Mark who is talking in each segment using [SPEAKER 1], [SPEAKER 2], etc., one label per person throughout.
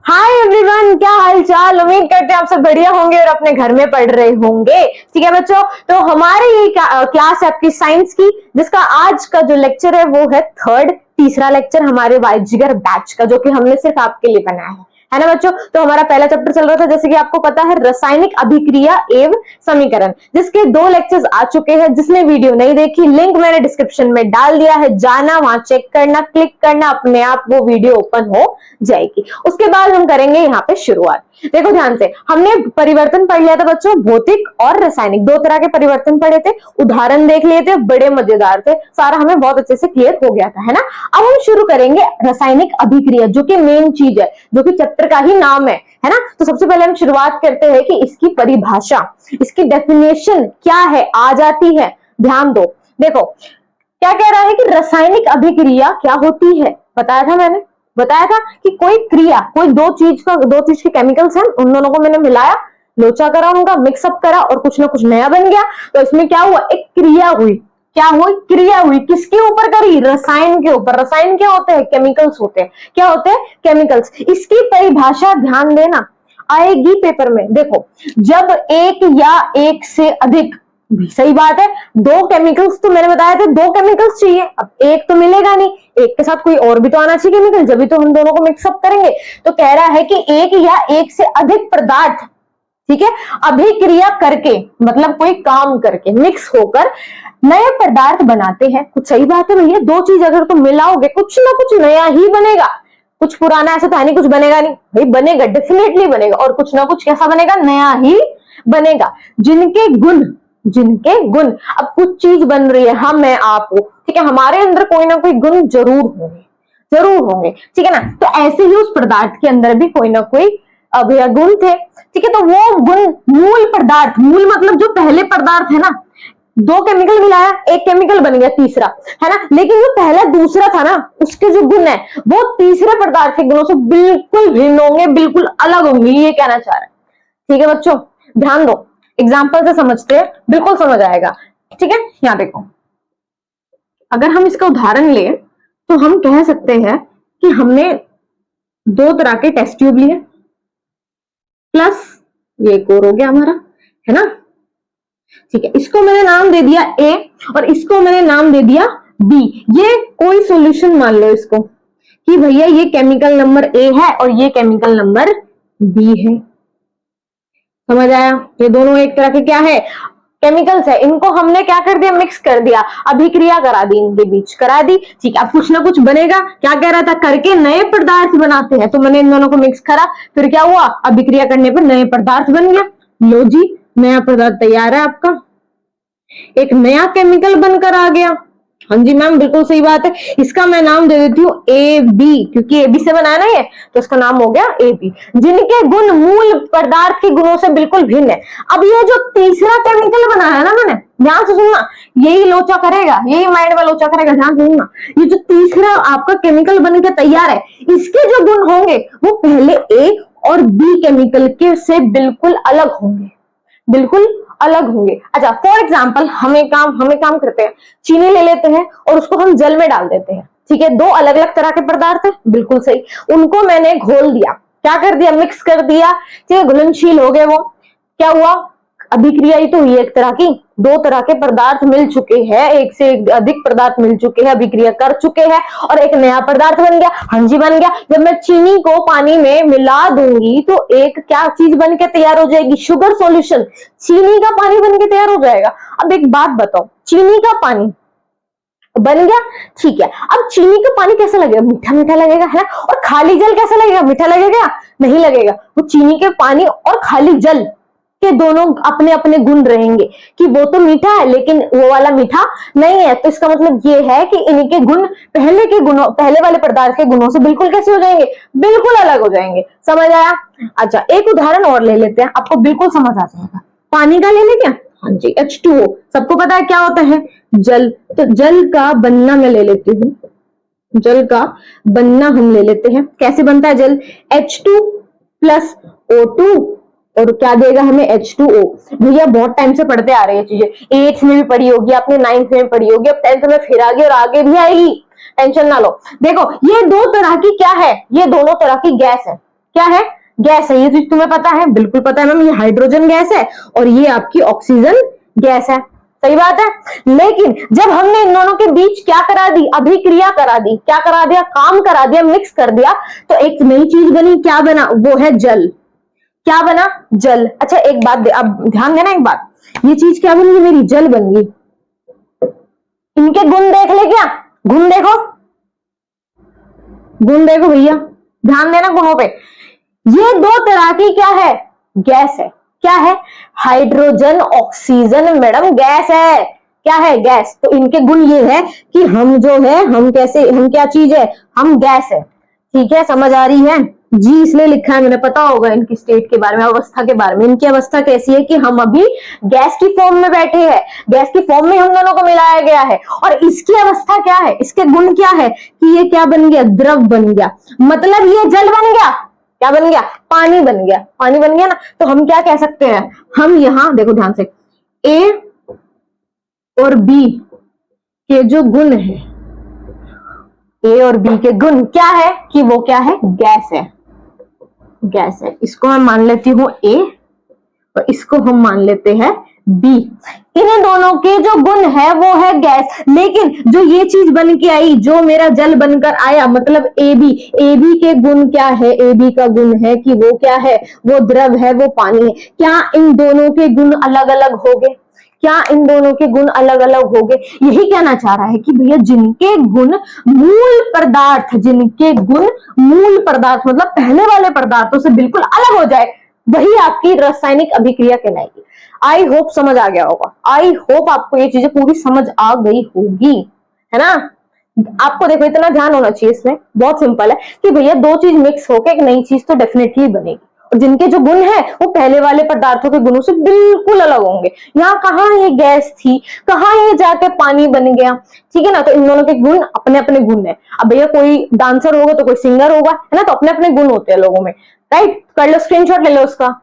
[SPEAKER 1] Hi everyone, क्या हाल चाल। उम्मीद करते हैं आप सब बढ़िया होंगे और अपने घर में पढ़ रहे होंगे। ठीक है बच्चों, तो हमारे ये क्लास है आपकी साइंस की, जिसका आज का जो लेक्चर है वो है तीसरा लेक्चर हमारे वाइजिगर बैच का, जो कि हमने सिर्फ आपके लिए बनाया है ना बच्चों। तो हमारा पहला चैप्टर चल रहा था, जैसे कि आपको पता है, रासायनिक अभिक्रिया एवं समीकरण, जिसके 2 लेक्चर्स आ चुके हैं। जिसने वीडियो नहीं देखी, लिंक मैंने डिस्क्रिप्शन में डाल दिया है, जाना वहां चेक करना, क्लिक करना, अपने आप वो वीडियो ओपन हो जाएगी। उसके बाद हम करेंगे यहाँ पे शुरुआत। देखो ध्यान से, हमने परिवर्तन पढ़ लिया था बच्चों, भौतिक और रासायनिक 2 तरह के परिवर्तन पढ़े थे, उदाहरण देख लिए थे, बड़े मजेदार थे, सारा हमें बहुत अच्छे से क्लियर हो गया था, है ना। अब हम शुरू करेंगे रासायनिक अभिक्रिया, जो कि मेन चीज है, जो कि चैप्टर का ही नाम है ना। तो सबसे पहले हम शुरुआत करते हैं कि इसकी परिभाषा, इसकी डेफिनेशन क्या है, आ जाती है। ध्यान दो, देखो क्या कह रहा है कि रासायनिक अभिक्रिया क्या होती है। बताया था कि कोई क्रिया, कोई दो चीज के केमिकल्स हैं, उन दोनों को मैंने मिलाया, लोचा करा, उनका मिक्सअप करा और कुछ ना कुछ नया बन गया। तो इसमें क्या हुआ, एक क्रिया हुई। क्या हुई, क्रिया हुई। किसके ऊपर करी, रसायन के ऊपर। रसायन क्या होते हैं, केमिकल्स होते हैं। क्या होते हैं, केमिकल्स। इसकी परिभाषा ध्यान देना, आएगी पेपर में। देखो, जब एक या एक से अधिक, सही बात है, 2 केमिकल्स तो मैंने बताया था, 2 केमिकल्स चाहिए। अब एक तो मिलेगा नहीं, एक के साथ कोई और भी तो आना चाहिए केमिकल, जब भी तो हम दोनों को मिक्सअप करेंगे। तो कह रहा है कि एक या एक से अधिक पदार्थ, ठीक है, अभिक्रिया करके, मतलब कोई काम करके, मिक्स होकर नए पदार्थ बनाते हैं। कुछ सही बात है भैया, 2 चीज अगर तुम मिलाओगे, कुछ ना कुछ नया ही बनेगा। कुछ पुराना ऐसा तो है नहीं कुछ बनेगा नहीं, भाई बनेगा, डेफिनेटली बनेगा, और कुछ ना कुछ कैसा बनेगा, नया ही बनेगा। जिनके गुण, अब कुछ चीज बन रही है, हम मैं आप हो, ठीक है, हमारे अंदर कोई ना कोई गुण जरूर होंगे, ठीक है ना। तो ऐसे ही उस पदार्थ के अंदर भी कोई ना कोई गुण थे, ठीक है। तो वो गुण, मूल पदार्थ, मूल मतलब जो पहले पदार्थ है ना, 2 केमिकल मिलाया, एक केमिकल बन गया तीसरा, है ना। लेकिन जो पहला दूसरा था ना, उसके जो गुण है वो तीसरे पदार्थ के गुणों से बिल्कुल भिन्न होंगे, बिल्कुल अलग होंगे, ये कहना चाह रहा है। ठीक है बच्चों, ध्यान दो, एग्जाम्पल से समझते हैं, बिल्कुल समझ आएगा। ठीक है, यहां देखो, अगर हम इसका उदाहरण लें तो हम कह सकते हैं कि हमने 2 तरह के टेस्ट ट्यूब लिए, प्लस ये एक और हो गया हमारा, है ना। ठीक है, इसको मैंने नाम दे दिया ए और इसको मैंने नाम दे दिया बी। ये कोई सॉल्यूशन मान लो इसको कि भैया ये केमिकल नंबर ए है और ये केमिकल नंबर बी है। समझ आया, ये दोनों एक तरह के क्या है, केमिकल्स है। इनको हमने क्या कर दिया, मिक्स कर दिया, अभिक्रिया करा दी, इनके बीच करा दी। ठीक है, अब कुछ ना कुछ बनेगा। क्या कह रहा था, करके नए पदार्थ बनाते हैं। तो मैंने इन दोनों को मिक्स करा, फिर क्या हुआ, अभिक्रिया करने पर नए पदार्थ बन गया। लो जी, नया पदार्थ तैयार है आपका, एक नया केमिकल बनकर आ गया। हाँ जी मैम, बिल्कुल सही बात है। इसका मैं नाम दे देती हूँ ए बी, क्योंकि ए बी से बनाया ना ये, तो इसका नाम हो गया ए बी, जिनके गुण मूल पदार्थ के गुणों से बिल्कुल भिन्न है। अब ये जो तीसरा केमिकल बनाया ना मैंने, ध्यान से सुनना, यही लोचा करेगा, यही माइंड में लोचा करेगा, ध्यान से सुनना। ये जो तीसरा आपका केमिकल बन के तैयार है, इसके जो गुण होंगे वो पहले ए और बी केमिकल के से बिल्कुल अलग होंगे, बिल्कुल अलग होंगे। अच्छा, फॉर एग्जाम्पल हमें काम करते हैं, चीनी ले लेते हैं और उसको हम जल में डाल देते हैं। ठीक है, 2 अलग अलग तरह के पदार्थ है, बिल्कुल सही। उनको मैंने घोल दिया, क्या कर दिया, मिक्स कर दिया, ठीक है, घुलनशील हो गए वो। क्या हुआ, अभिक्रिया ही तो हुई एक तरह की, 2 तरह के पदार्थ मिल चुके हैं, एक से अधिक पदार्थ मिल चुके हैं, अभिक्रिया कर चुके हैं और एक नया पदार्थ बन गया। हाँ जी, बन गया। जब मैं चीनी को पानी में मिला दूंगी तो एक क्या चीज बन के तैयार हो जाएगी, शुगर सॉल्यूशन, चीनी का पानी बन के तैयार हो जाएगा। अब एक बात बताओ, चीनी का पानी बन गया, ठीक है, अब चीनी का पानी कैसा लगेगा, मीठा मीठा लगेगा, है ना। और खाली जल कैसा लगेगा, मीठा लगेगा, नहीं लगेगा। वो चीनी के पानी और खाली जल के दोनों अपने अपने गुण रहेंगे, कि वो तो मीठा है लेकिन वो वाला मीठा नहीं है। तो इसका मतलब ये है कि इनके गुण पहले वाले पदार्थ के गुणों से बिल्कुल कैसे हो जाएंगे, बिल्कुल अलग हो जाएंगे। समझ आया। अच्छा, एक उदाहरण और ले लेते हैं, आपको बिल्कुल समझ आ जाएगा। पानी का ले लें क्या, हाँ जी, H2O, सबको पता है क्या होता है, जल। तो जल का बनना मैं ले लेती हूँ, जल का बनना हम ले लेते हैं। कैसे बनता है जल, H2 प्लस O2 और क्या देगा हमें, H2O। भैया बहुत टाइम से पढ़ते आ रही है चीजें, 8th में भी पढ़ी होगी आपने, 9th में पढ़ी होगी, अब 10th में फिर आगे और आगे भी आएगी, टेंशन ना लो। देखो, ये 2 तरह की क्या है, ये दोनों तरह की गैस है। क्या है? गैस है। ये चीज तुम्हें पता है, बिल्कुल पता है मैम, ये हाइड्रोजन गैस है और ये आपकी ऑक्सीजन गैस है। सही बात है। लेकिन जब हमने इन दोनों के बीच क्या करा दी, अभिक्रिया करा दी, क्या करा दिया, काम करा दिया, मिक्स कर दिया, तो एक नई चीज बनी। क्या बना? वो है जल। क्या बना? जल। अच्छा एक बात अब ध्यान देना, एक बात, ये चीज क्या बन गई मेरी? जल बन गई। इनके गुण देख ले, क्या गुण देखो, गुण देखो भैया, ध्यान देना गुणों पे। ये दो तरह की क्या है? गैस है। क्या है? हाइड्रोजन ऑक्सीजन मैडम गैस है। क्या है? गैस। तो इनके गुण ये है कि हम जो है, हम कैसे, हम क्या चीज है? हम गैस है। ठीक है, समझ आ रही है जी? इसलिए लिखा है मैंने, पता होगा इनकी स्टेट के बारे में, अवस्था के बारे में। इनकी अवस्था कैसी है कि हम अभी गैस की फॉर्म में बैठे हैं, गैस की फॉर्म में हम दोनों को मिलाया गया है। और इसकी अवस्था क्या है, इसके गुण क्या है कि ये क्या बन गया? द्रव बन गया। मतलब ये जल बन गया। क्या बन गया? पानी बन गया। पानी बन गया ना। तो हम क्या कह सकते हैं, हम यहां देखो ध्यान से, ए और बी के जो गुण है, ए और बी के गुण क्या है कि वो क्या है? गैस है। गैस है। इसको मैं मान लेती हूं ए और इसको हम मान लेते हैं बी। इन दोनों के जो गुण है वो है गैस। लेकिन जो ये चीज बन के आई, जो मेरा जल बनकर आया, मतलब ए बी के गुण क्या है? ए बी का गुण है कि वो क्या है? वो द्रव है, वो पानी है। क्या इन दोनों के गुण अलग अलग हो गए? क्या इन दोनों के गुण अलग अलग हो गए? यही कहना चाह रहा है कि भैया जिनके गुण मूल पदार्थ, जिनके गुण मूल पदार्थ मतलब पहले वाले पदार्थों से बिल्कुल अलग हो जाए, वही आपकी रासायनिक अभिक्रिया कहलाएगी। आई होप समझ आ गया होगा। आई होप आपको ये चीजें पूरी समझ आ गई होगी, है ना? आपको देखो इतना ध्यान होना चाहिए इसमें, बहुत सिंपल है कि भैया दो चीज मिक्स होकर एक नई चीज तो डेफिनेटली बनेगी, और जिनके जो गुण है वो पहले वाले पदार्थों के गुणों से बिल्कुल अलग होंगे। यहाँ कहाँ ये गैस थी, कहाँ ये जाके पानी बन गया, ठीक है ना? तो इन दोनों के गुण अपने अपने गुण है। अब भैया कोई डांसर होगा तो कोई सिंगर होगा, है ना? तो अपने अपने गुण होते हैं लोगों में, राइट? कर लो, स्क्रीनशॉट ले लो उसका।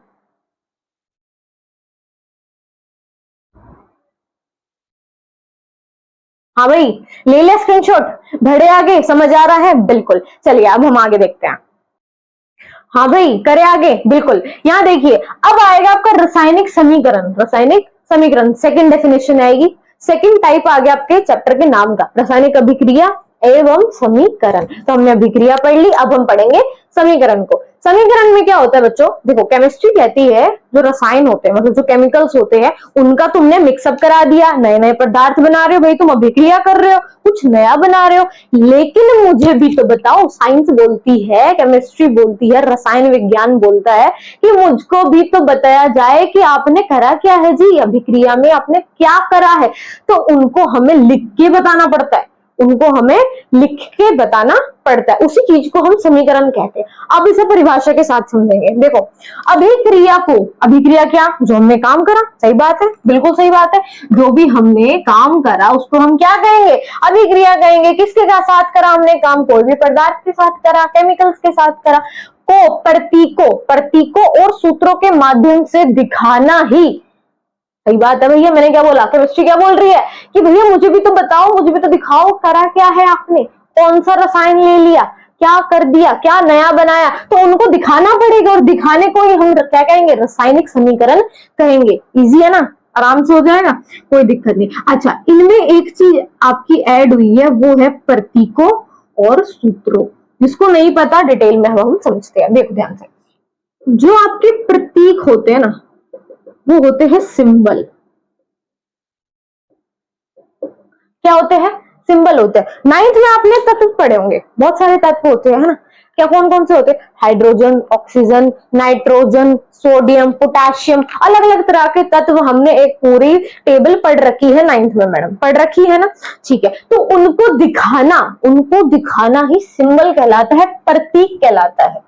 [SPEAKER 1] हाँ भाई, ले लिया स्क्रीनशॉट, बढ़े आगे, समझ आ रहा है? बिल्कुल। चलिए अब हम आगे देखते हैं। हाँ भाई, करे आगे, बिल्कुल। यहाँ देखिए, अब आएगा आपका रासायनिक समीकरण। रासायनिक समीकरण सेकंड डेफिनेशन आएगी, सेकंड टाइप आ गया आपके चैप्टर के नाम का, रासायनिक अभिक्रिया एवं समीकरण। तो हमने अभिक्रिया पढ़ ली, अब हम पढ़ेंगे समीकरण को। समीकरण में क्या होता है बच्चों? देखो, केमिस्ट्री कहती है जो रसायन होते हैं, मतलब जो केमिकल्स होते हैं, उनका तुमने मिक्सअप करा दिया, नए नए पदार्थ बना रहे हो, भाई तुम अभिक्रिया कर रहे हो, कुछ नया बना रहे हो। लेकिन मुझे भी तो बताओ, साइंस बोलती है, केमिस्ट्री बोलती है, रसायन विज्ञान बोलता है कि मुझको भी तो बताया जाए कि आपने करा क्या है जी, अभिक्रिया में आपने क्या करा है। तो उनको हमें लिख के बताना पड़ता है, उनको हमें लिख के बताना पड़ता है। उसी चीज को हम समीकरण कहते हैं। अब इसे परिभाषा के साथ समझेंगे। देखो, अभिक्रिया को, अभिक्रिया क्या? जो हमने काम करा। सही बात है, बिल्कुल सही बात है। जो भी हमने काम करा उसको हम क्या कहेंगे? अभिक्रिया कहेंगे। किसके साथ करा हमने काम? कोई भी पदार्थ के साथ करा, केमिकल्स के साथ करा। को, प्रतीकों और सूत्रों के माध्यम से दिखाना ही। सही बात है भैया, मैंने क्या बोला? केमिस्ट्री क्या बोल रही है कि भैया मुझे भी तो बताओ, मुझे भी तो दिखाओ, करा क्या है आपने, कौन सा रसायन ले लिया, क्या कर दिया, क्या नया बनाया। तो उनको दिखाना पड़ेगा, और दिखाने को ही हम क्या कहेंगे? रासायनिक समीकरण कहेंगे। इजी है ना, आराम से हो जाएगा, कोई दिक्कत नहीं। अच्छा, इनमें एक चीज आपकी ऐड हुई है, वो है प्रतीकों और सूत्रों। जिसको नहीं पता डिटेल में हम समझते हैं। देखो ध्यान से, जो आपके प्रतीक होते हैं ना, वो होते हैं सिंबल। क्या होते हैं? सिंबल होते हैं। नाइन्थ में आपने तत्व पढ़े होंगे, बहुत सारे तत्व होते हैं, है ना? क्या कौन कौन से होते हैं? Hydrogen, oxygen, nitrogen, sodium, potassium, अलग अलग तरह के तत्व हमने एक पूरी टेबल पढ़ रखी है नाइन्थ में, मैडम पढ़ रखी है ना? ठीक है, तो उनको दिखाना ही सिंबल कहलाता है, प्रतीक कहलाता है।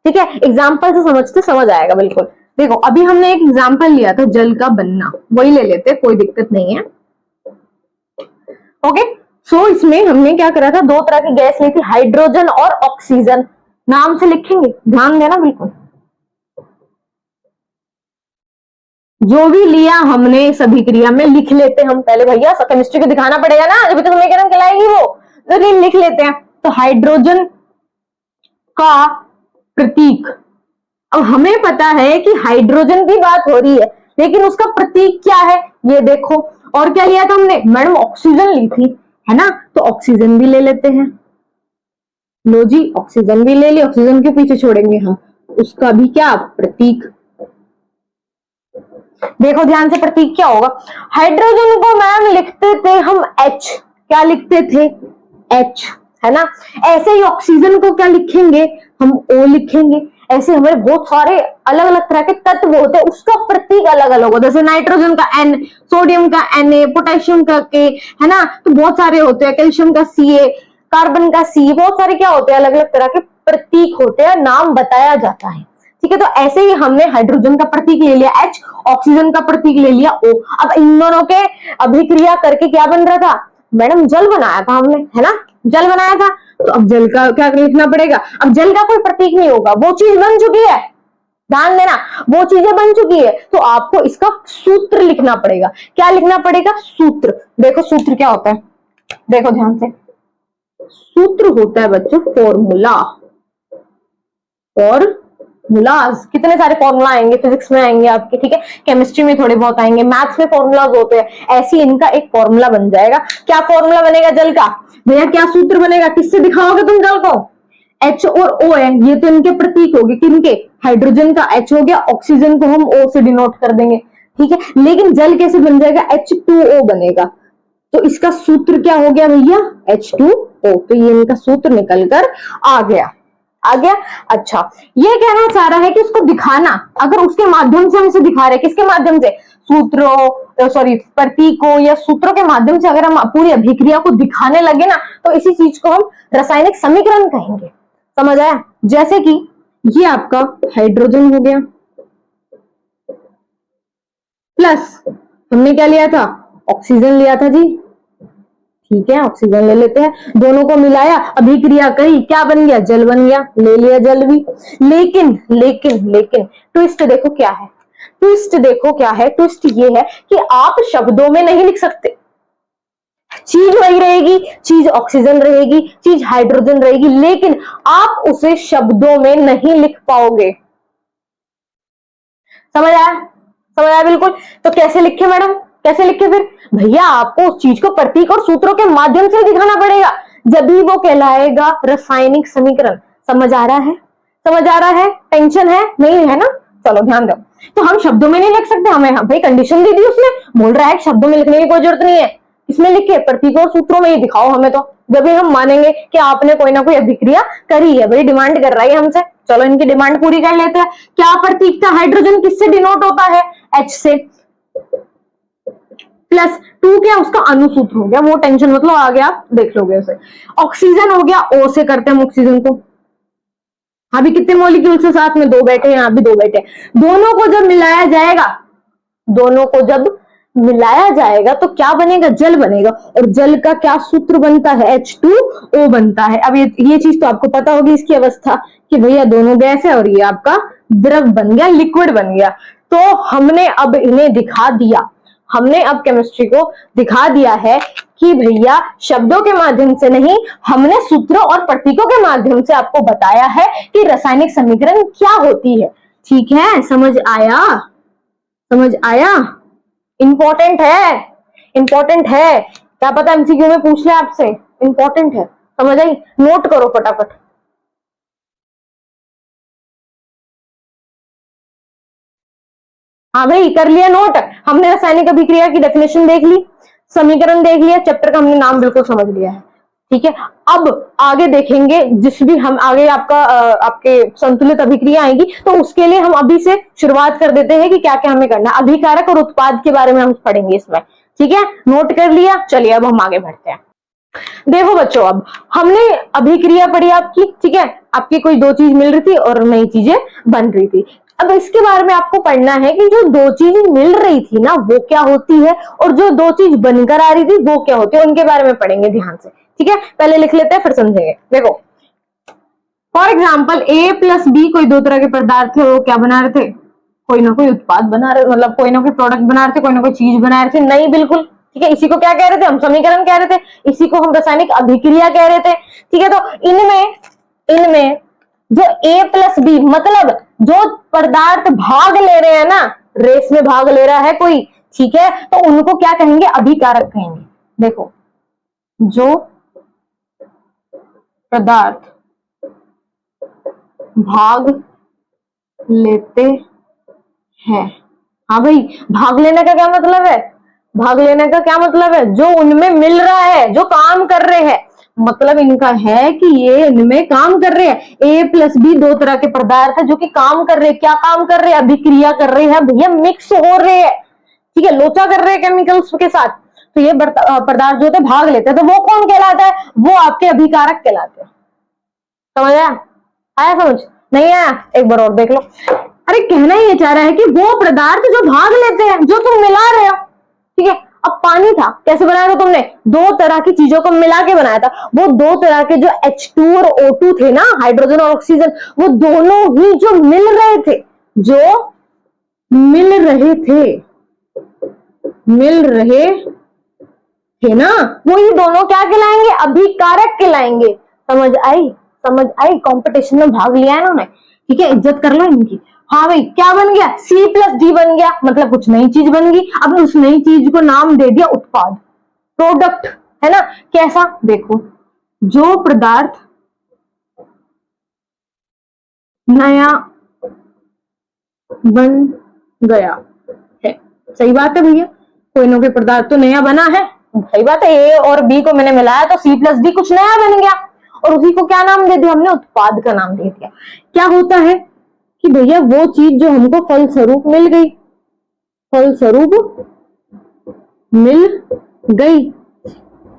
[SPEAKER 1] ठीक है, एग्जाम्पल से समझते समझ आएगा बिल्कुल। देखो, अभी हमने एक एग्जाम्पल लिया था जल का बनना, वही ले लेते, कोई दिक्कत नहीं है। ओके, सो इसमें हमने क्या करा था? दो तरह की गैस ली थी, हाइड्रोजन और ऑक्सीजन। नाम से लिखेंगे, ध्यान देना बिल्कुल। जो भी लिया हमने सभी क्रिया में लिख लेते हम पहले, भैया केमिस्ट्री को दिखाना पड़ेगा ना, जब तो समीकरण कहलाएगी वो, तो लिख लेते हैं। तो हाइड्रोजन का प्रतीक अब हमें पता है कि हाइड्रोजन की बात हो रही है, लेकिन उसका प्रतीक क्या है ये देखो। और क्या लिया था हमने मैडम, ऑक्सीजन ली थी, है ना, तो ऑक्सीजन भी ले लेते हैं। लो जी, ऑक्सीजन भी ले ली, ऑक्सीजन के पीछे छोड़ेंगे हम, उसका भी क्या प्रतीक। देखो ध्यान से, प्रतीक क्या होगा। हाइड्रोजन को मैम लिखते थे हम H, क्या लिखते थे H, है ना। ऐसे ही ऑक्सीजन को क्या लिखेंगे हम, O लिखेंगे। ऐसे हमारे बहुत सारे अलग अलग तरह के तत्व होते हैं, उसका प्रतीक अलग अलग होता है। जैसे नाइट्रोजन का N, सोडियम का Na, पोटेशियम का K, है ना, तो बहुत सारे होते हैं। कैल्शियम का Ca, कार्बन का C, बहुत सारे क्या होते हैं, अलग अलग तरह के प्रतीक होते हैं, नाम बताया जाता है। ठीक है, तो ऐसे ही हमने हाइड्रोजन का प्रतीक ले लिया H, ऑक्सीजन का प्रतीक ले लिया O। अब इन दोनों के अभिक्रिया करके क्या बन रहा था मैडम, जल बनाया था हमने, है ना, जल बनाया था। तो अब जल का क्या लिखना पड़ेगा। अब जल का कोई प्रतीक नहीं होगा, वो चीज बन चुकी है, ध्यान देना, वो चीजें बन चुकी है, तो आपको इसका सूत्र लिखना पड़ेगा। क्या लिखना पड़ेगा, सूत्र। देखो सूत्र क्या होता है, देखो ध्यान से, सूत्र होता है बच्चों फॉर्मूला। और फॉर्मूलाज, कितने सारे फॉर्मूला आएंगे, फिजिक्स में आएंगे आपके, ठीक है, केमिस्ट्री में थोड़े बहुत आएंगे, मैथ्स में फॉर्मूलाज होते हैं। ऐसी इनका एक फॉर्मूला बन जाएगा। क्या फॉर्मूला बनेगा जल का भैया, क्या सूत्र बनेगा, किससे दिखाओगे तुम जल को। H और O है, ये तो इनके प्रतीक हो गए, किनके, हाइड्रोजन का H हो गया, ऑक्सीजन को हम O से डिनोट कर देंगे, ठीक है। लेकिन जल कैसे बन जाएगा, H2O बनेगा। तो इसका सूत्र क्या हो गया भैया, H2O। तो ये इनका सूत्र निकलकर आ गया, आ गया। अच्छा, ये कहना चाह रहा है कि उसको दिखाना, अगर उसके माध्यम से हम इसे दिखा रहे हैं, किसके माध्यम से, सूत्रों, सॉरी प्रतीकों या सूत्रों के माध्यम से अगर हम पूरी अभिक्रिया को दिखाने लगे ना, तो इसी चीज को हम रासायनिक समीकरण कहेंगे। समझ आया। जैसे कि ये आपका हाइड्रोजन हो गया, प्लस हमने क्या लिया था, ऑक्सीजन लिया था जी, ठीक है, ऑक्सीजन ले लेते हैं, दोनों को मिलाया, अभिक्रिया करी, क्या बन गया, जल बन गया, ले लिया जल भी। लेकिन लेकिन लेकिन ट्विस्ट देखो क्या है, ट्विस्ट देखो क्या है, ट्विस्ट ये है कि आप शब्दों में नहीं लिख सकते। चीज वही रहेगी, चीज ऑक्सीजन रहेगी, चीज हाइड्रोजन रहेगी, लेकिन आप उसे शब्दों में नहीं लिख पाओगे। समझ आया, समझ आया बिल्कुल। तो कैसे लिखे मैडम, कैसे लिखे फिर भैया, आपको उस चीज को प्रतीक और सूत्रों के माध्यम से दिखाना पड़ेगा, जब भी वो कहलाएगा रासायनिक समीकरण। समझ आ रहा है, समझ आ रहा है, टेंशन है नहीं, है ना। चलो ध्यान दो, तो हम शब्दों में नहीं लिख सकते, हमें भाई कंडीशन दी थी उसने, बोल रहा है शब्दों में लिखने की कोई जरूरत नहीं है, इसमें लिखे प्रतीकों और सूत्रों में ही दिखाओ हमें। तो जब भी हम मानेंगे कि आपने कोई ना कोई अभिक्रिया करी है, भाई डिमांड कर रहा है हमसे, चलो इनकी डिमांड पूरी कर लेते हैं। क्या प्रतीक था, हाइड्रोजन किससे डिनोट होता है, H से, प्लस 2 क्या उसका अनुसूत्र हो गया, वो टेंशन मतलब आ गया, आप देख लोगे उसे। ऑक्सीजन हो गया, O से करते हैं ऑक्सीजन को, अभी कितने मॉलिक्यूल से साथ में, 2 बैठे, यहाँ भी 2 बैठे, दोनों को जब मिलाया जाएगा, दोनों को जब मिलाया जाएगा तो क्या बनेगा, जल बनेगा। और जल का क्या सूत्र बनता है, H2O बनता है। अब ये चीज तो आपको पता होगी, इसकी अवस्था कि भैया दोनों गैस है और ये आपका द्रव बन गया, लिक्विड बन गया। तो हमने अब इन्हें दिखा दिया, हमने अब केमिस्ट्री को दिखा दिया है कि भैया शब्दों के माध्यम से नहीं, हमने सूत्रों और प्रतीकों के माध्यम से आपको बताया है कि रासायनिक समीकरण क्या होती है। ठीक है, समझ आया, समझ आया। इंपॉर्टेंट है, इंपॉर्टेंट है, क्या पता एमसीक्यू में पूछ ले आपसे, इंपॉर्टेंट है, समझ आई, नोट करो फटाफट। हाँ भाई कर लिया नोट, हमने रासायनिक अभिक्रिया की डेफिनेशन देख ली, समीकरण देख लिया, चैप्टर का हमने नाम बिल्कुल समझ लिया है। ठीक है, अब आगे देखेंगे, जिस भी हम आगे आपका आपके संतुलित अभिक्रिया आएगी, तो उसके लिए हम अभी से शुरुआत कर देते हैं कि क्या क्या हमें करना है। अभिकारक और उत्पाद के बारे में हम पढ़ेंगे इसमें। ठीक है, नोट कर लिया, चलिए अब हम आगे बढ़ते हैं। देखो बच्चों, अब हमने अभिक्रिया पढ़ी आपकी, ठीक है, आपकी कोई 2 चीज मिल रही थी और नई चीजें बन रही थी। अब इसके बारे में आपको पढ़ना है कि जो 2 चीज मिल रही थी ना वो क्या होती है, और जो 2 चीज बनकर आ रही थी वो क्या होती है, उनके बारे में पढ़ेंगे ध्यान से। ठीक है, पहले लिख लेते हैं फिर समझेंगे। देखो for example A plus B कोई 2 तरह के पदार्थ थे, वो क्या बना रहे थे, कोई ना कोई उत्पाद बना रहे, मतलब कोई ना कोई प्रोडक्ट बना रहे थे, कोई ना कोई चीज बना रहे थे। नहीं बिल्कुल, ठीक है, इसी को क्या कह रहे थे हम, समीकरण कह रहे थे, इसी को हम रासायनिक अभिक्रिया कह रहे थे। ठीक है, तो इनमें जो A प्लस B मतलब जो पदार्थ भाग ले रहे हैं ना, रेस में भाग ले रहा है कोई, ठीक है, तो उनको क्या कहेंगे, अभिकारक कहेंगे। देखो, जो पदार्थ भाग लेते हैं, हाँ भाई, भाग लेने का क्या मतलब है, भाग लेने का क्या मतलब है, जो उनमें मिल रहा है, जो काम कर रहे हैं, मतलब इनका है कि ये इनमें काम कर रहे हैं। ए प्लस बी दो तरह के पदार्थ है जो कि काम कर रहे हैं। क्या काम कर रहे हैं, अभिक्रिया कर रहे हैं भैया, मिक्स हो रहे हैं, ठीक है, लोचा कर रहे हैं केमिकल्स के साथ। तो ये पदार्थ जो होते भाग लेते हैं, तो वो कौन कहलाता है, वो आपके अभिकारक कहलाते हैं। समझ आया समझ, नहीं आया, एक बार और देख लो। अरे कहना ये चाह रहा है कि वो पदार्थ जो भाग लेते हैं, जो तुम मिला रहे हो, ठीक है। अब पानी था, कैसे बनाया था तुमने, दो तरह की चीजों को मिला के बनाया था। वो दो तरह के जो H2 और O2 थे ना, हाइड्रोजन और ऑक्सीजन, वो दोनों ही जो मिल रहे थे, जो मिल रहे थे ना, वो ये दोनों क्या कहलाएंगे, अभिकारक कहलाएंगे। समझ आई, समझ आई, कंपटीशन में भाग लिया है इन्होंने, ठीक है, इज्जत कर लो इनकी। हाँ भाई, क्या बन गया, C+D बन गया, मतलब कुछ नई चीज बन गई। अब उस नई चीज को नाम दे दिया उत्पाद, प्रोडक्ट, है ना। कैसा, देखो, जो पदार्थ नया बन गया है, सही बात है भैया, कोई ना कोई पदार्थ तो नया बना है, सही बात है। ए और बी को मैंने मिलाया तो C+D कुछ नया बन गया, और उसी को क्या नाम दे दिया हमने, उत्पाद का नाम दे दिया। क्या होता है कि भैया वो चीज जो हमको फलस्वरूप मिल गई, फलस्वरूप मिल गई,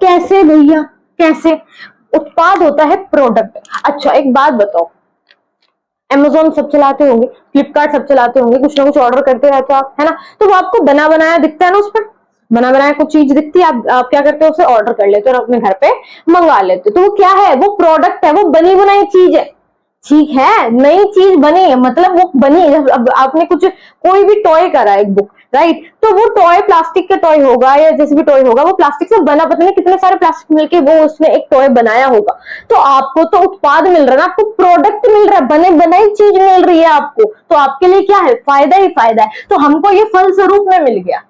[SPEAKER 1] कैसे भैया, कैसे, उत्पाद होता है प्रोडक्ट। अच्छा एक बात बताओ, Amazon सब चलाते होंगे, फ्लिपकार्ट सब चलाते होंगे, कुछ ना कुछ ऑर्डर करते रहते हो आप, है ना, तो वो आपको बना बनाया दिखता है ना, उस पर बना बनाया कुछ चीज दिखती है, आप क्या करते हो, उसे ऑर्डर कर लेते हो और अपने घर पे मंगा लेते हो। तो वो क्या है, वो प्रोडक्ट है, वो बनी बनाई चीज है, ठीक है, नई चीज बनी है, मतलब वो बनी। अब आपने कुछ कोई भी टॉय करा एक बुक, राइट, तो वो टॉय प्लास्टिक का टॉय होगा या जैसे भी टॉय होगा, वो प्लास्टिक से बना, पता नहीं कितने सारे प्लास्टिक मिलके वो उसने एक टॉय बनाया होगा। तो आपको तो उत्पाद मिल रहा है ना, आपको प्रोडक्ट मिल रहा है, बने बनाई चीज मिल रही है आपको, तो आपके लिए क्या है, फायदा ही फायदा है। तो हमको ये फलस्वरूप में मिल गया,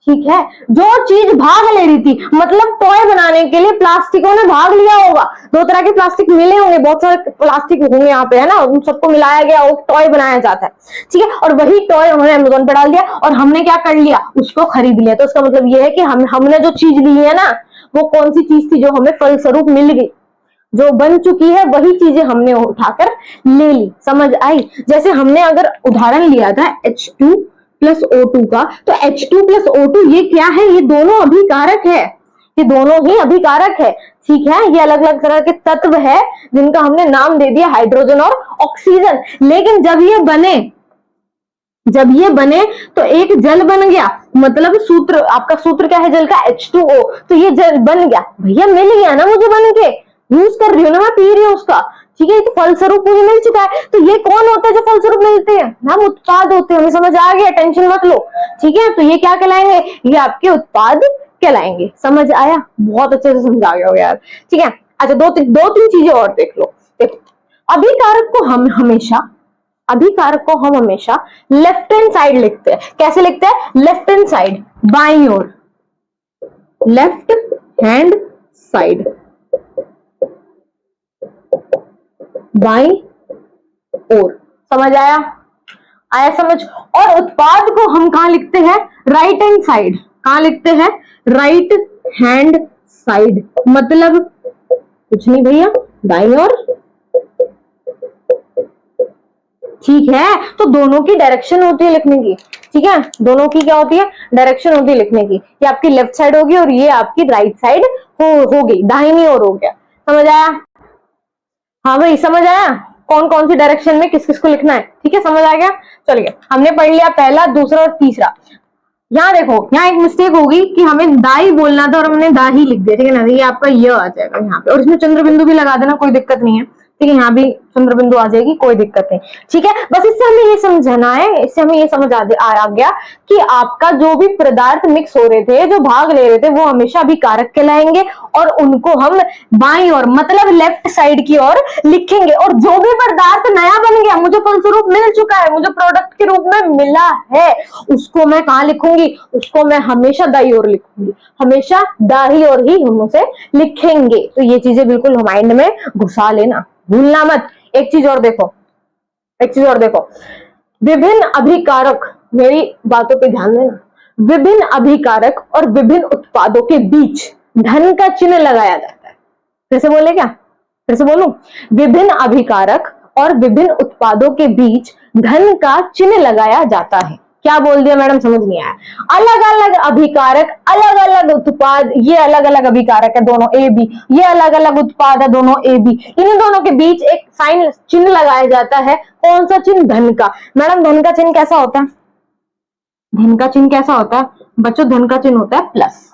[SPEAKER 1] ठीक है। जो चीज भाग ले रही थी, मतलब टॉय बनाने के लिए प्लास्टिकों ने भाग लिया होगा, दो तरह के प्लास्टिक मिले होंगे, बहुत सारे प्लास्टिक होंगे यहाँ पे, है ना, उन सबको मिलाया गया और टॉय बनाया जाता है, ठीक है। और वही टॉय उन्होंने Amazon पे डाल दिया और हमने क्या कर लिया, उसको खरीद लिया। तो इसका मतलब ये है कि हमने जो चीज ली है ना, वो कौन सी चीज थी, जो हमें फलस्वरूप मिल गई, जो बन चुकी है वही चीजें हमने उठाकर ले ली। समझ आई। जैसे हमने अगर उदाहरण लिया था H2 प्लस O2 का, तो H2 प्लस O2 ये क्या है, ये दोनों अभिकारक है, ये दोनों ही अभिकारक है, ठीक है। ये अलग अलग तरह के तत्व है जिनका हमने नाम दे दिया हाइड्रोजन और ऑक्सीजन। लेकिन जब ये बने तो एक जल बन गया, मतलब सूत्र, आपका सूत्र क्या है जल का, H2O। तो ये जल बन गया, भैया मिल गया ना मुझे, बन के यूज कर रही हूँ ना, मैं पी रही हूँ उसका, ठीक है, तो फलस्वरूप मुझे मिल चुका है। तो ये कौन होता है जो फलस्वरूप मिलते हैं, हम उत्पाद होते हैं। हमें समझ आ गया, टेंशन मत लो, ठीक है। तो ये क्या कहलाएंगे, ये आपके उत्पाद कहलाएंगे। समझ आया, बहुत अच्छे से समझा गया हो यार, ठीक है। अच्छा दो तीन चीजें और देख लो। देखो, अभिकारक को हम हमेशा लेफ्ट हैंड साइड लिखते हैं। कैसे लिखते हैं, लेफ्ट हैंड साइड, बाईं ओर, लेफ्ट हैंड साइड, बाईं ओर। समझ आया समझ। और उत्पाद को हम कहां लिखते हैं, राइट हैंड साइड। कहां लिखते हैं, राइट हैंड साइड, मतलब कुछ नहीं भैया, दाईं ओर, ठीक है। तो दोनों की डायरेक्शन होती है लिखने की, ठीक है, दोनों की क्या होती है, डायरेक्शन होती है लिखने की। ये आपकी लेफ्ट साइड होगी और ये आपकी राइट साइड हो गई, दाहिनी ओर हो गया। समझ आया, हाँ भाई समझ आया, कौन कौन सी डायरेक्शन में किस किस को लिखना है, ठीक है, समझ आ गया। चलिए, हमने पढ़ लिया पहला, दूसरा और तीसरा। यहाँ देखो, यहाँ एक मिस्टेक होगी कि हमें दाई बोलना था और हमने दा ही लिख दिया, ठीक है ना। ये आपका ये आ जाएगा यहाँ पे, और इसमें चंद्र बिंदु भी लगा देना, कोई दिक्कत नहीं है, ठीक है। यहाँ भी चंद्र बिंदु आ जाएगी, कोई दिक्कत नहीं, ठीक है। बस इससे हमें ये समझना है, इससे हमें ये समझ आ गया कि आपका जो भी पदार्थ मिक्स हो रहे थे, जो भाग ले रहे थे, वो हमेशा अभिकारक कहलाएंगे और उनको हम बाईं ओर मतलब लेफ्ट साइड की ओर लिखेंगे। और जो भी पदार्थ नया बन गया, मुझे फलस्वरूप मिल चुका है, मुझे प्रोडक्ट के रूप में मिला है, उसको मैं कहां लिखूंगी? उसको मैं हमेशा दाईं ओर लिखूंगी, हमेशा दाईं ओर ही हम उसे लिखेंगे। तो ये चीजें बिल्कुल माइंड में घुसा लेना, भूलना मत। एक चीज और देखो, एक चीज और देखो, विभिन्न अभिकारक, मेरी बातों पे ध्यान देना, विभिन्न अभिकारक और विभिन्न उत्पादों के बीच धन का चिन्ह लगाया जाता है। फिर से बोले क्या? फिर से बोलूं? विभिन्न अभिकारक और विभिन्न उत्पादों के बीच धन का चिन्ह लगाया जाता है। क्या बोल दिया मैडम? समझ नहीं आया। अलग अलग अभिकारक, अलग अलग उत्पाद, ये अलग अलग अभिकारक है दोनों ए बी, ये अलग अलग उत्पाद है दोनों ए बी, इन दोनों के बीच एक साइन चिन्ह लगाया जाता है। कौन सा चिन्ह? धन का। मैडम धन का चिन्ह कैसा होता है? धन का चिन्ह कैसा होता है बच्चों? धन का चिन्ह होता है प्लस।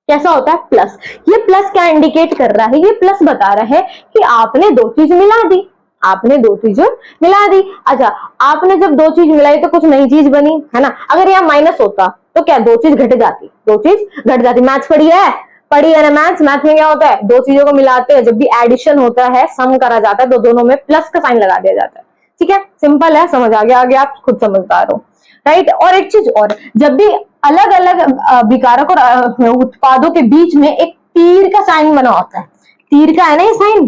[SPEAKER 1] कैसा होता है? प्लस। ये प्लस क्या इंडिकेट कर रहा है? ये प्लस बता रहा है कि आपने दो चीज मिला दी, आपने दो चीजें मिला दी। अच्छा, आपने जब दो चीज मिलाई तो कुछ नई चीज बनी, है ना। अगर यहाँ माइनस होता तो क्या दो चीज घट जाती? दो चीज घट जाती। मैथ्स पढ़ी है? पढ़ी है ना मैथ्स? मैथ में क्या होता है? दो चीजों को मिलाते हैं, जब भी एडिशन होता है, सम करा जाता है, तो दोनों में प्लस का साइन लगा दिया जाता है। ठीक है, सिंपल है, समझ आ गया। आगे आप खुद समझदार हो, राइट। और एक चीज और, जब भी अलग अलग विकारक और उत्पादों के बीच में एक तीर का साइन बना होता है, तीर का है ना ये साइन,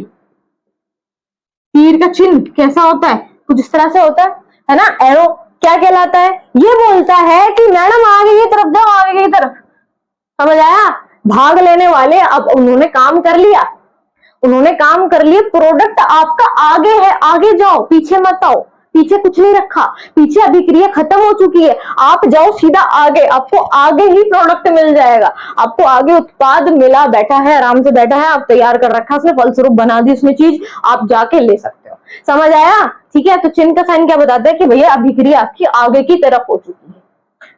[SPEAKER 1] तीर का चिन्ह कैसा होता है? कुछ इस तरह से होता है ना। एरो क्या कहलाता है? ये बोलता है कि मैडम आगे की तरफ जाओ, आगे की तरफ। समझ आया? भाग लेने वाले अब उन्होंने काम कर लिया, उन्होंने काम कर लिए, प्रोडक्ट आपका आगे है, आगे जाओ, पीछे मत आओ। पीछे कुछ नहीं रखा, पीछे अभिक्रिया खत्म हो चुकी है, आप जाओ सीधा आगे, आपको आगे ही प्रोडक्ट मिल जाएगा। आपको आगे उत्पाद मिला बैठा है, आराम से बैठा है, आप तैयार कर रखा, उसने फलस्वरूप बना दी उसने चीज, आप जाके ले सकते हो। समझ आया? ठीक है, तो चिन्ह का साइन क्या बताता है कि भैया अभिक्रिया आपकी आगे की तरफ हो चुकी है।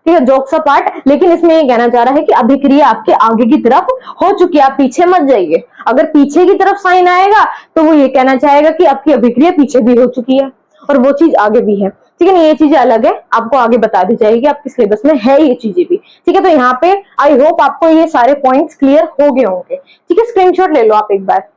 [SPEAKER 1] ठीक है, जोक्स अपार्ट, लेकिन इसमें ये कहना चाह रहा है कि अभिक्रिया आपके आगे की तरफ हो चुकी है, आप पीछे मत जाइए। अगर पीछे की तरफ साइन आएगा तो वो ये कहना चाहेगा कि आपकी अभिक्रिया पीछे भी हो चुकी है और वो चीज आगे भी है। ठीक है ना, ये चीजें अलग है, आपको आगे बता दी जाएगी, आपके सिलेबस में है ये चीजें भी। ठीक है, तो यहाँ पे आई होप आपको ये सारे पॉइंट्स क्लियर हो गए होंगे। ठीक है, स्क्रीनशॉट ले लो आप एक बार।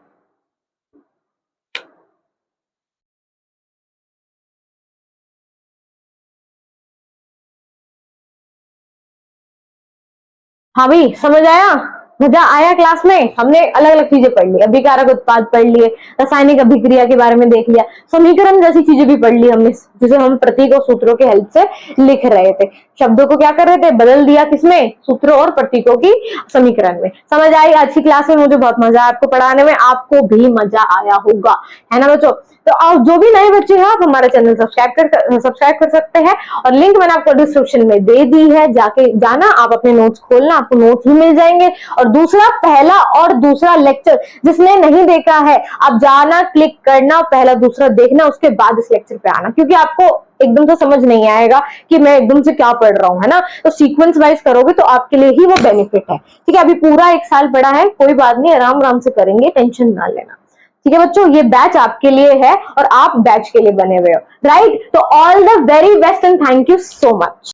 [SPEAKER 1] हाँ भाई, समझ आया? मजा आया क्लास में? हमने अलग अलग चीजें पढ़ ली, अभिकारक उत्पाद पढ़ लिए, रासायनिक अभिक्रिया के बारे में देख लिया, समीकरण जैसी चीजें भी पढ़ ली हमने, जिसे हम प्रतीक और सूत्रों के हेल्प से लिख रहे थे। शब्दों को क्या कर रहे थे? बदल दिया, किसमें? सूत्रों और प्रतीकों की समीकरण में। समझ आई? आज की क्लास में मुझे बहुत मजा आया आपको पढ़ाने में, आपको भी मजा आया होगा, है ना बच्चों। तो आप जो भी नए बच्चे हैं, आप हमारा चैनल सब्सक्राइब कर सकते हैं, और लिंक मैंने आपको डिस्क्रिप्शन में दे दी है, जाके जाना, आप अपने नोट्स खोलना, आपको नोट्स भी मिल जाएंगे। और दूसरा, पहला और दूसरा लेक्चर जिसने नहीं देखा है, आप जाना, क्लिक करना, पहला दूसरा देखना, उसके बाद इस लेक्चर पे आना, क्योंकि आपको एकदम से समझ नहीं आएगा कि मैं एकदम से क्या पढ़ रहा हूँ, है ना। तो सीक्वेंस वाइज करोगे तो आपके लिए ही वो बेनिफिट है। ठीक है, अभी पूरा एक साल पड़ा है, कोई बात नहीं, आराम आराम से करेंगे, टेंशन ना लेना। ठीक है बच्चों, ये बैच आपके लिए है और आप बैच के लिए बने हुए हो, राइट। तो all the very best and thank you so much.